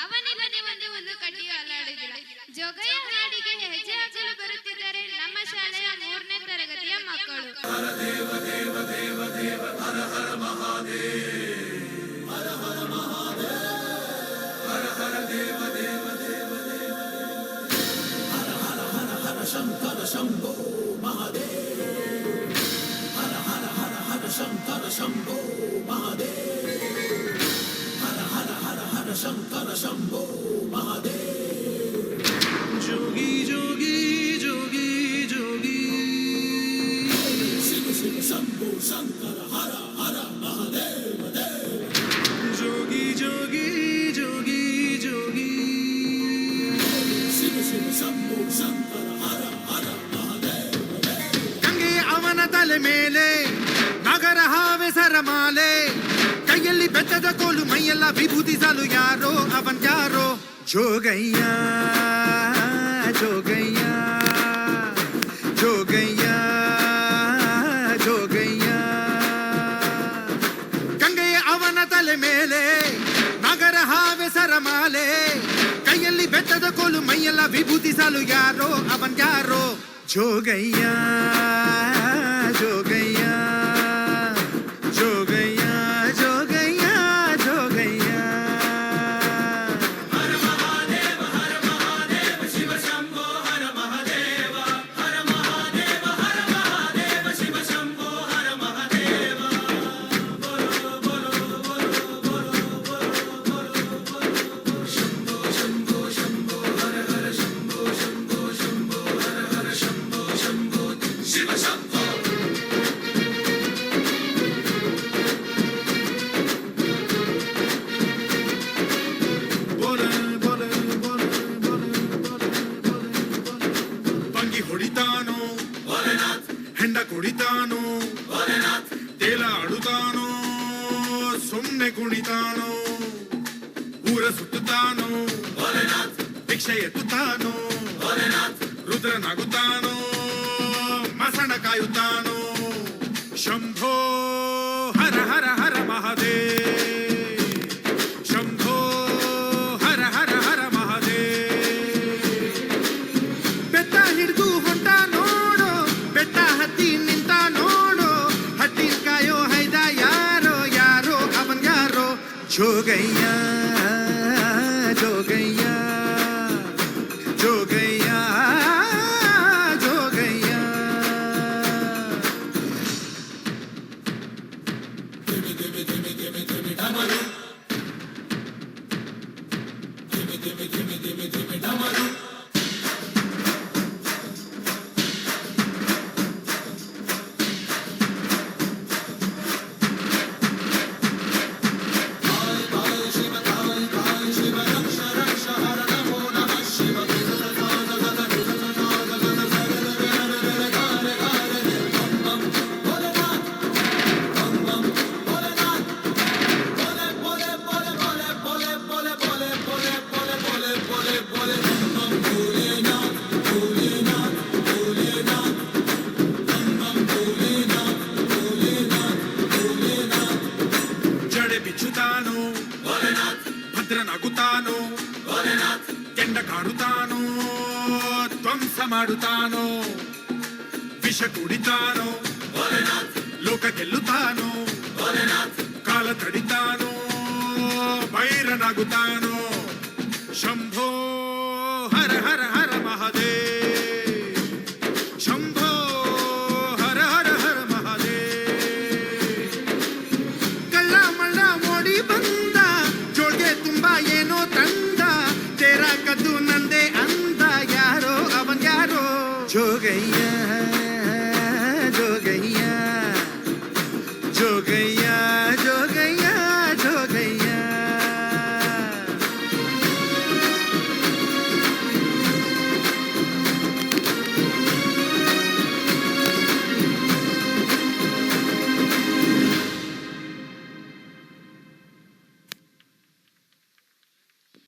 ಅವನಿಲ್ಲದೆ ಒಂದು ಹುಲ್ಲು ಕಡ್ಡಿಯೂ ಅಲ್ಲಾಡುವುದಿಲ್ಲ. ಜೋಗಯ್ಯ ಹಾಡಿಗೆ ಹೆಜ್ಜೆ ಹಾಕಲು ಬರುತ್ತಿದ್ದಾರೆ ನಮ್ಮ ಶಾಲೆಯ 3ನೇ ತರಗತಿಯ ಮಕ್ಕಳು. ಹರ ದೇವ ದೇವ ದೇವ ದೇವ ಹರ ಹರ ಮಹಾದೇವ, ಹರ ಹರ ಮಹಾದೇವ, ಹರ ಹರ ದೇವ ದೇವ ದೇವ ದೇವ, ಹರ ಹರ ಹರ ಹರ ಶಂಕರ ಶಂಭೋ ಮಹಾದೇವ, ಹರ ಹರ ಹರ ಹರ ಶಂಕರ ಶಂಭೋ ಮಹಾದೇವ, ಹರ ಹರ ಹರ ಹರ ಶಂಕರ ಶಂಭೋ ಮಹಾದೇವ. ಜೋಗಿ ಜೋಗಿ ಜೋಗಿ ಜೋಗಿ ಶಿವ ಶಿವ ಶಂಭೋ ಶಂಕರ ಹರ ಹರ ಮಹಾದೇವ ದೇವ. ಜೋಗಿ ಜೋಗಿ ಜೋಗಿ ಜೋಗಿ ಶಿವ ಶಿವ ಶಂಭೋ ಶಂಕರ ಹರ ಹರ ಮಹಾದೇವ ದೇವ. ಗಂಗೆ ಅವನ ತಲೆ ಮೇಲೆ ನಗರ ಹಾವೆ ಸರಮಾಲೆ, ಕೈಯಲ್ಲಿ ಬೆಟ್ಟದ ಕೋಲು ಮೈಯೆಲ್ಲ ವಿಭೂತಿ ಸಾಲು, ಯಾರೋ ಅವನ್ ಯಾರೋ ಜೋಗಯ್ಯ ಜೋಗಯ್ಯ ಜೋಗಯ್ಯ ಜೋಗಯ್ಯ. ಗಂಗೆಯ ಅವನ ತಲೆ ಮೇಲೆ ನಗರ ಹಾವೆ ಸರಮಾಲೆ, ಕೈಯಲ್ಲಿ ಬೆಟ್ಟದ ಕೋಲು ಮೈಯೆಲ್ಲ ವಿಭೂತಿ ಸಾಲು, ಯಾರೋ ಅವನ್ ಯಾರೋ ಜೋಗಯ್ಯ ಜೋಗಯ್ಯ ಜೋಗಯ್ಯ ಜೋಗಯ್ಯ ಜೋಗಯ್ಯ. ಹರ ಮಹಾದೇವ ಹರ ಮಹಾದೇವ ಶಿವ ಶಂಭೋ ಹರ ಮಹಾದೇವ, ಹರ ಮಹಾದೇವ ಹರ ಮಹಾದೇವ ಶಿವ ಶಂಭೋ ಹರ ಮಹಾದೇವ. ಬೋಲೋ ಬೋಲೋ ಬೋಲೋ ಬೋಲೋ ಬೋಲೋ ಬೋಲೋ ಶಂಭೋ ಶಂಭೋ ಶಂಭೋ ಹರ ಹರ ಶಂಭೋ ಶಂಭೋ ಶಂಭೋ ಹರ ಹರ ಶಂಭೋ ಶಂಭೋ ಶಿವ ಶಂಭೋ. ಬಂಗಿ ಹೊಡಿತಾನೋ ಹೆಂಡ ಕುಡಿತಾನೋ, ತೇಲ ಆಡುತ್ತಾನೋ ಸುಮ್ನೆ ಕುಣಿತಾನೋ, ಊರ ಸುತ್ತುತ್ತಾನೋ ಭಿಕ್ಷೆ ಎತ್ತುತ್ತಾನೋ, ರುದ್ರನಾಗುತ್ತಾನೋ ಮಸಣ ಕಾಯುತ್ತಾನೋ. ಶಂಭೋ ಹರ ಹರ ಹರ ಮಹಾದೇವ, ಶಂಭೋ ಹರ ಹರ ಹರ ಮಹಾದೇವ. ಬೆಟ್ಟ ಹಿಡಿದು ಹೊಂಟ ನೋಡೋ, ಬೆಟ್ಟ ಹತ್ತಿ ನಿಂತ ನೋಡೋ, ಹತ್ತಿ ಕಾಯೋ ಹೈದ ಯಾರೋ ಯಾರೋ ಅವನ್ ಯಾರೋ ಜೋಗಯ್ಯ ಜೋಗಯ್ಯ ಜೋಗಯ್ಯ ಜೋಗಯ್ಯ. ಜಡೆ ಬಿಚ್ಚುತ್ತಾನೋ ಭದ್ರನಾಗುತ್ತಾನೋ, ಕೆಂಡ ಕಾಡುತ್ತಾನೋ ಧ್ವಂಸ ಮಾಡುತ್ತಾನೋ, ವಿಷ ಕುಡಿತಾನೋ ಲೋಕ ಗೆಲ್ಲುತ್ತಾನೋ, ಕಾಲ ತಡಿತಾನೋ ಬೈರನಾಗುತ್ತಾನೋ. ಶಂಭೋ